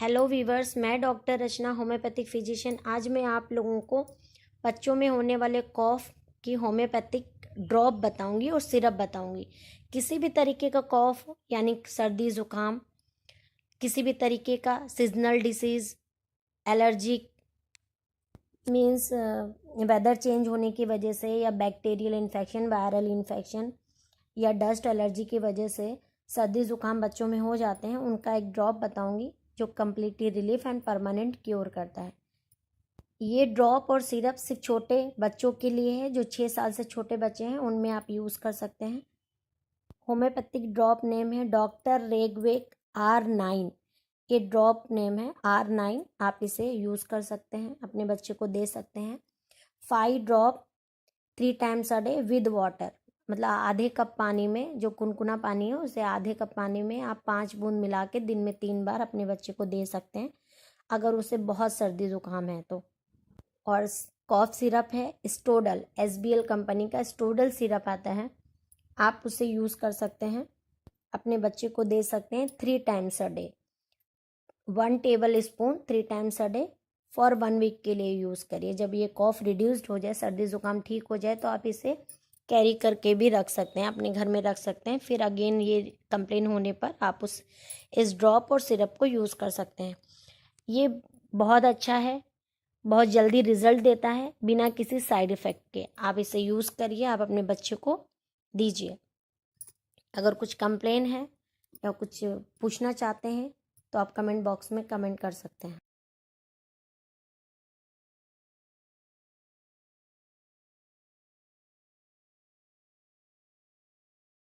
Hello viewers, मैं doctor रचना homeopathic physician. आज मैं आप लोगों को बच्चों में होने वाले कॉफ़ की होम्योपैथिक ड्रॉप बताऊंगी और सिरप बताऊंगी। किसी भी तरीके का कॉफ़ यानी सर्दी ज़ुकाम, किसी भी तरीके का seasonal disease, allergic means weather change होने की वजह से, या बैक्टीरियल इन्फेक्शन, वायरल इन्फेक्शन या डस्ट एलर्जी की वजह से सर्दी ज़ुकाम बच्चों में हो जाते हैं, उनका एक ड्रॉप बताऊंगी जो completely relief and permanent cure करता है। ये ड्रॉप और सिरप सिर्फ छोटे बच्चों के लिए है। जो 6 साल से छोटे बच्चे हैं उनमें आप यूज़ कर सकते हैं। होम्योपैथिक ड्रॉप नेम है डॉक्टर रेगवेक R9। ये ड्रॉप नेम है R9। आप इसे यूज़ कर सकते हैं, अपने बच्चे को दे सकते हैं। 5 drop 3 times a day with water, मतलब आधे कप पानी में, जो कुनकुना पानी है उसे आधे कप पानी में आप 5 बूंद मिला के दिन में 3 बार अपने बच्चे को दे सकते हैं, अगर उसे बहुत सर्दी ज़ुकाम है तो। और कॉफ सिरप है स्टोडल, SBL कंपनी का स्टोडल सिरप आता है, आप उसे यूज़ कर सकते हैं, अपने बच्चे को दे सकते हैं 3 times a day. 1 tablespoon 3 times a day for 1 week के लिए यूज़ करिए। जब ये कॉफ़ रिड्यूस्ड हो जाए, सर्दी ज़ुकाम ठीक हो जाए, तो आप इसे कैरी करके भी रख सकते हैं, अपने घर में रख सकते हैं। फिर अगेन ये कंप्लेन होने पर आप इस ड्रॉप और सिरप को यूज़ कर सकते हैं। ये बहुत अच्छा है, बहुत जल्दी रिजल्ट देता है बिना किसी साइड इफ़ेक्ट के। आप इसे यूज़ करिए, आप अपने बच्चे को दीजिए। अगर कुछ कंप्लेन है या कुछ पूछना चाहते हैं तो आप कमेंट बॉक्स में कमेंट कर सकते हैं।